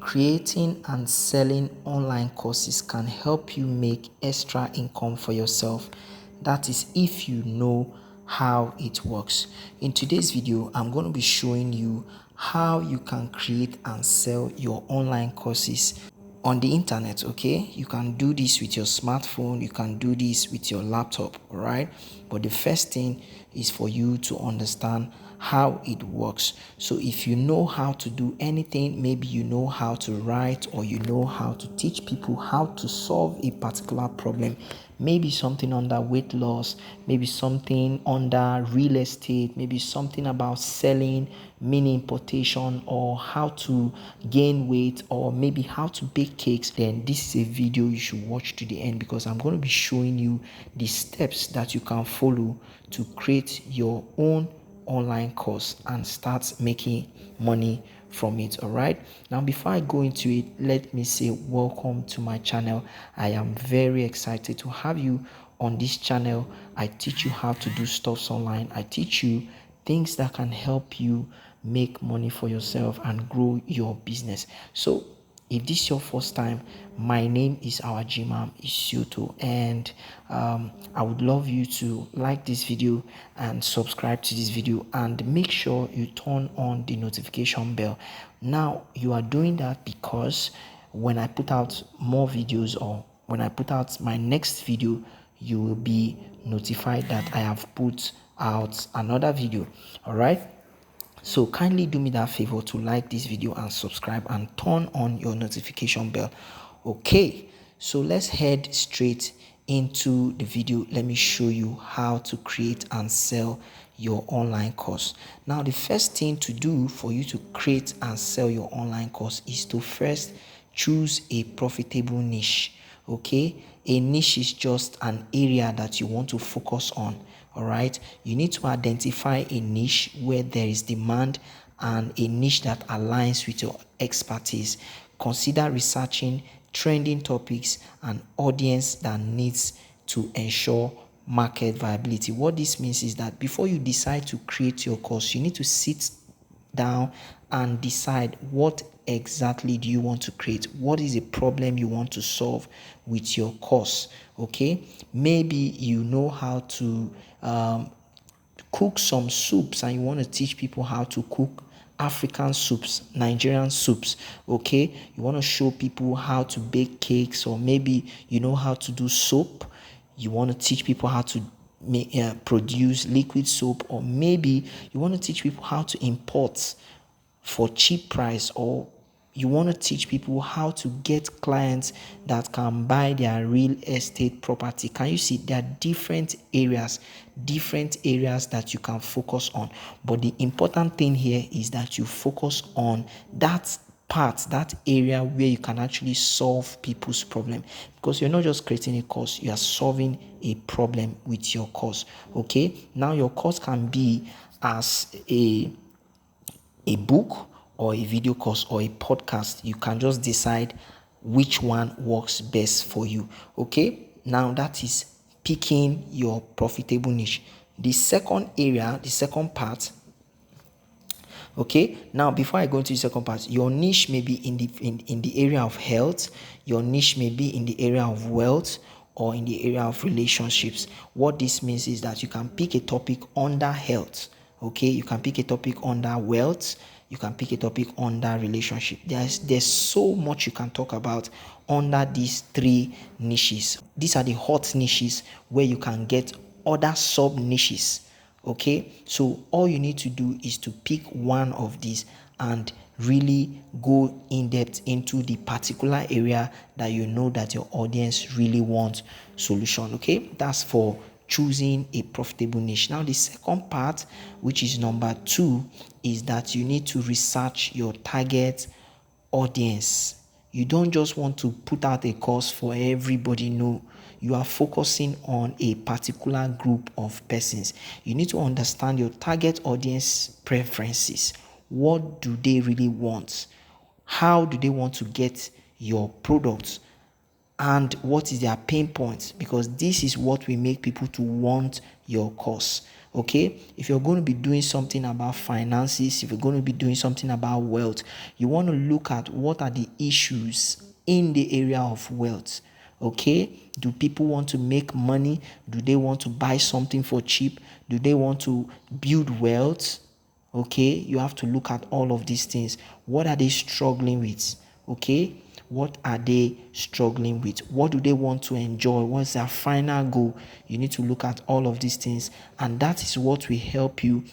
Creating and selling online courses can help you make extra income for yourself. That is if you know how it works. In today's video, I'm going to be showing you how you can create and sell your online courses on the internet. Okay, you can do this with your smartphone, you can do this with your laptop. All right, but the first thing is for you to understand how it works. So if you know how to do anything, maybe you know how to write, or you know how to teach people how to solve a particular problem, maybe something under weight loss, maybe something under real estate, maybe something about selling, mini importation, or how to gain weight, or maybe how to bake cakes, then this is a video you should watch to the end, because I'm going to be showing you the steps that you can follow to create your own online course and start making money from it. All right, now before I go into it, let me say welcome to my channel. I am very excited to have you on this channel. I teach you how to do stuff online. I teach you things that can help you make money for yourself and grow your business. So if this is your first time, my name is Awajiimamisioto, and I would love you to like this video and subscribe to this video, and make sure you turn on the notification bell. Now you are doing that because when I put out more videos, or when I put out my next video, you will be notified that I have put out another video. All right, so kindly do me that favor to like this video and subscribe and turn on your notification bell. Okay, so let's head straight into the video. Let me show you how to create and sell your online course. Now, the first thing to do for you to create and sell your online course is to first choose a profitable niche. Okay, a niche is just an area that you want to focus on. All right, you need to identify a niche where there is demand and a niche that aligns with your expertise. Consider researching trending topics and audience that needs to ensure market viability. What this means is that before you decide to create your course, you need to sit down and decide what exactly do you want to create. What is a problem you want to solve with your course? Okay, maybe you know how to cook some soups and you want to teach people how to cook African soups, Nigerian soups. Okay, you want to show people how to bake cakes, or maybe you know how to do soap. You want to teach people how to produce liquid soap, or maybe you want to teach people how to import for cheap price, or you want to teach people how to get clients that can buy their real estate property. Can you see there are different areas that you can focus on? But the important thing here is that you focus on that part, that area where you can actually solve people's problem, because you're not just creating a course, you are solving a problem with your course. Okay, now your course can be as a book, or a video course, or a podcast. You can just decide which one works best for you. Okay, now that is picking your profitable niche. The second area, the second part. Okay, now before I go into the second part, your niche may be in the area of health, your niche may be in the area of wealth, or in the area of relationships. What this means is that you can pick a topic under health. Okay, you can pick a topic under wealth, you can pick a topic under relationship. There's so much you can talk about under these three niches. These are the hot niches where you can get other sub niches. Okay, so all you need to do is to pick one of these and really go in depth into the particular area that you know that your audience really wants solution. Okay, that's for choosing a profitable niche. Now the second part, which is number 2, is that you need to research your target audience. You don't just want to put out a course for everybody. No, you are focusing on a particular group of persons. You need to understand your target audience preferences. What do they really want? How do they want to get your products? and what is their pain points, because this is what will make people to want your course. Okay, if you're going to be doing something about finances, if you're going to be doing something about wealth, you want to look at what are the issues in the area of wealth. Okay, do people want to make money? Do they want to buy something for cheap? Do they want to build wealth? Okay, you have to look at all of these things. What are they struggling with? Okay, what are they struggling with? What do they want to enjoy? What's their final goal? You need to look at all of these things, and that is what will help you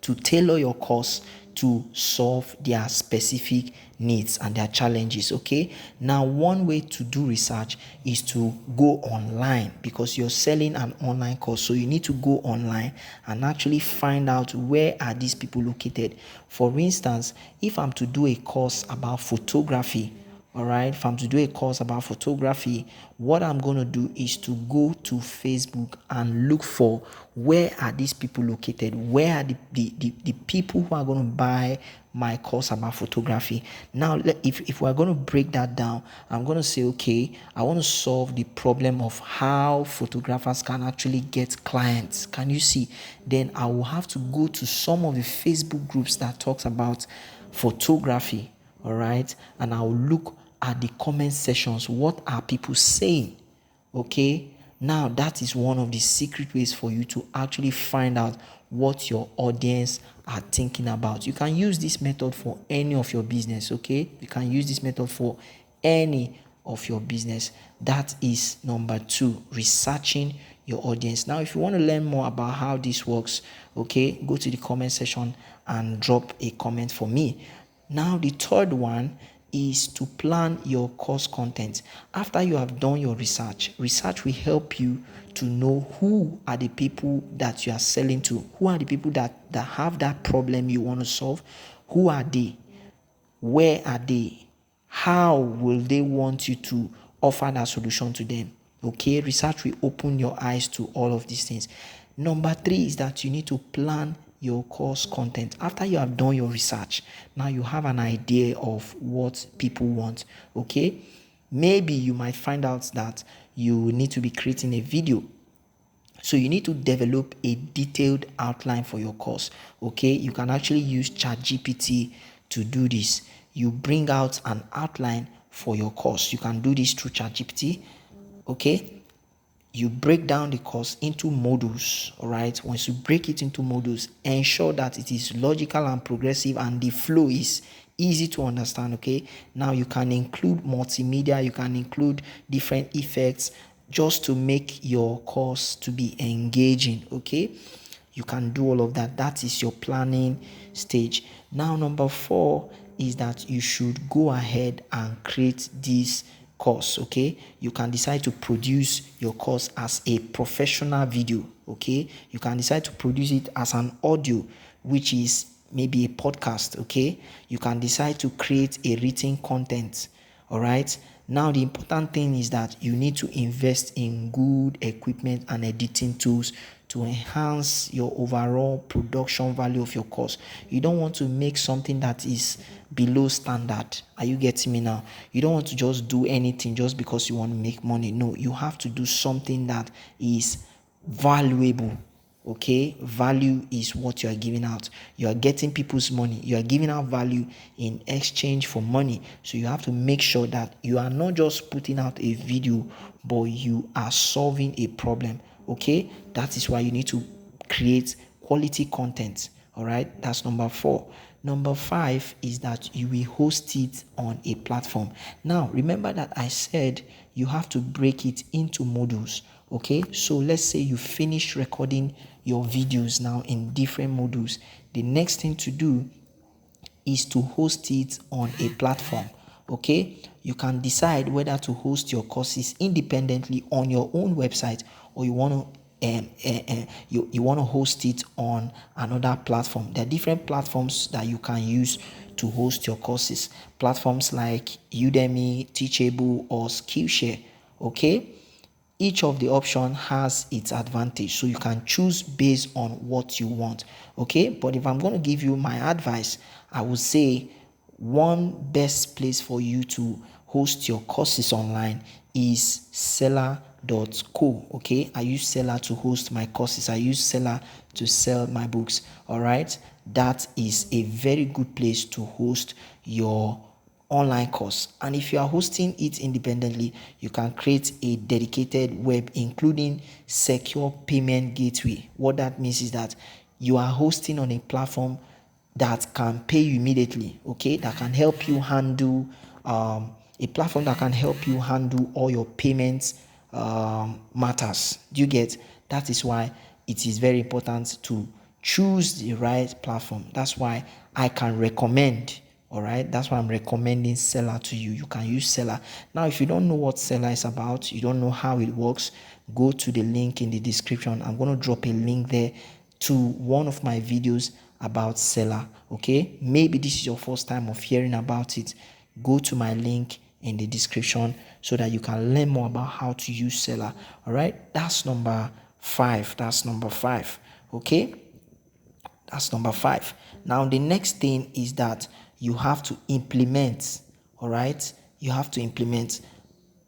to tailor your course to solve their specific needs and their challenges. Okay, now one way to do research is to go online, because you're selling an online course, so you need to go online and actually find out where are these people located. For instance, if I'm to do a course about photography, all right, if I'm to do a course about photography, what I'm going to do is to go to Facebook and look for where are these people located, where are the people who are going to buy my course about photography. Now, if we're going to break that down, I'm going to say, okay, I want to solve the problem of how photographers can actually get clients. Can you see? Then I will have to go to some of the Facebook groups that talks about photography. All right, and I'll look at the comment sections. What are people saying? Okay, now that is one of the secret ways for you to actually find out what your audience are thinking about. You can use this method for any of your business. Okay, you can use this method for any of your business. That is number 2, researching your audience. Now, if you want to learn more about how this works, okay, go to the comment section and drop a comment for me. Now, the third one is to plan your course content. After you have done your research will help you to know who are the people that you are selling to, who are the people that have that problem you want to solve, who are they, where are they, how will they want you to offer that solution to them. Okay, research will open your eyes to all of these things. Number 3 is that you need to plan your course content. After you have done your research, now you have an idea of what people want. Okay, maybe you might find out that you need to be creating a video, so you need to develop a detailed outline for your course. Okay, you can actually use ChatGPT to do this. You bring out an outline for your course. You can do this through ChatGPT. Okay, you break down the course into modules. All right, once you break it into modules, ensure that it is logical and progressive and the flow is easy to understand. Okay, now you can include multimedia, you can include different effects just to make your course to be engaging. Okay, you can do all of that. That is your planning stage. Now, number 4 is that you should go ahead and create this course. Okay, you can decide to produce your course as a professional video. Okay, you can decide to produce it as an audio, which is maybe a podcast. Okay, you can decide to create a written content. All right, now the important thing is that you need to invest in good equipment and editing tools to enhance your overall production value of your course. You don't want to make something that is below standard. Are you getting me now? You don't want to just do anything just because you want to make money. No, you have to do something that is valuable. Okay, value is what you are giving out. You are getting people's money, you are giving out value in exchange for money. So you have to make sure that you are not just putting out a video, but you are solving a problem. Okay, that is why you need to create quality content. All right, that's number 4. Number 5 is that you will host it on a platform. Now, remember that I said you have to break it into modules. Okay, so let's say you finish recording your videos now in different modules. The next thing to do is to host it on a platform. Okay, you can decide whether to host your courses independently on your own website, or you want to you want to host it on another platform. There are different platforms that you can use to host your courses. Platforms like Udemy, Teachable, or Skillshare. Okay, each of the option has its advantage, so you can choose based on what you want. Okay, but if I'm going to give you my advice, I would say one best place for you to host your courses online is selar.co. Okay, I use Selar to host my courses. I use Selar to sell my books. All right, that is a very good place to host your online course. And if you are hosting it independently, you can create a dedicated web including secure payment gateway. What that means is that you are hosting on a platform that can pay you immediately, okay, that can help you handle a platform that can help you handle all your payments matters. Do you get? That is why it is very important to choose the right platform. That's why I can recommend. All right, that's why I'm recommending Selar to you. You can use Selar. Now, if you don't know what Selar is about, you don't know how it works, go to the link in the description. I'm going to drop a link there to one of my videos about Selar. Okay, maybe this is your first time of hearing about it. Go to my link in the description so that you can learn more about how to use Selar. All right, that's number 5. That's number 5. Okay, that's number 5. Now, the next thing is that you have to implement. All right, you have to implement.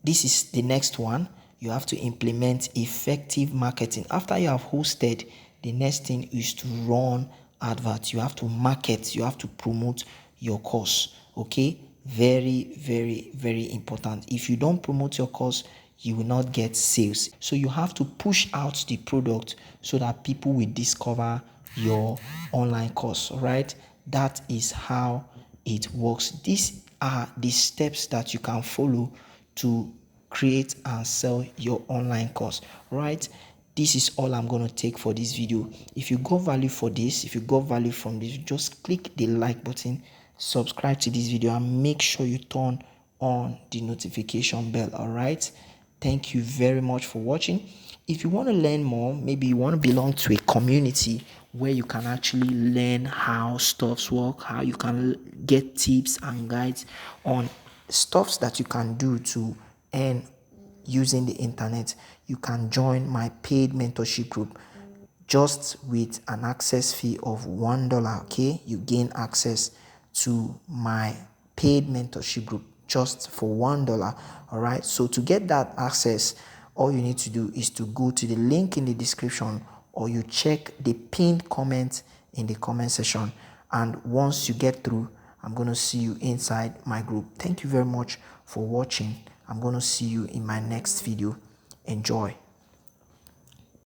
This is the next one. You have to implement effective marketing. After you have hosted, the next thing is to run adverts. You have to market, you have to promote your course. Okay, very, very, very important. If you don't promote your course, you will not get sales. So you have to push out the product so that people will discover your online course. All right, that is how it works. These are the steps that you can follow to create and sell your online course. Right, this is all I'm going to take for this video. If you got value for this, if you got value from this, just click the like button, subscribe to this video, and make sure you turn on the notification bell. All right, thank you very much for watching. If you want to learn more, maybe you want to belong to a community where you can actually learn how stuffs work, how you can get tips and guides on stuffs that you can do to earn using the internet, you can join my paid mentorship group. Just with an access fee of $1, okay, you gain access to my paid mentorship group just for $1. All right, so to get that access, all you need to do is to go to the link in the description, or you check the pinned comment in the comment section, and once you get through, I'm going to see you inside my group. Thank you very much for watching. I'm going to see you in my next video. Enjoy.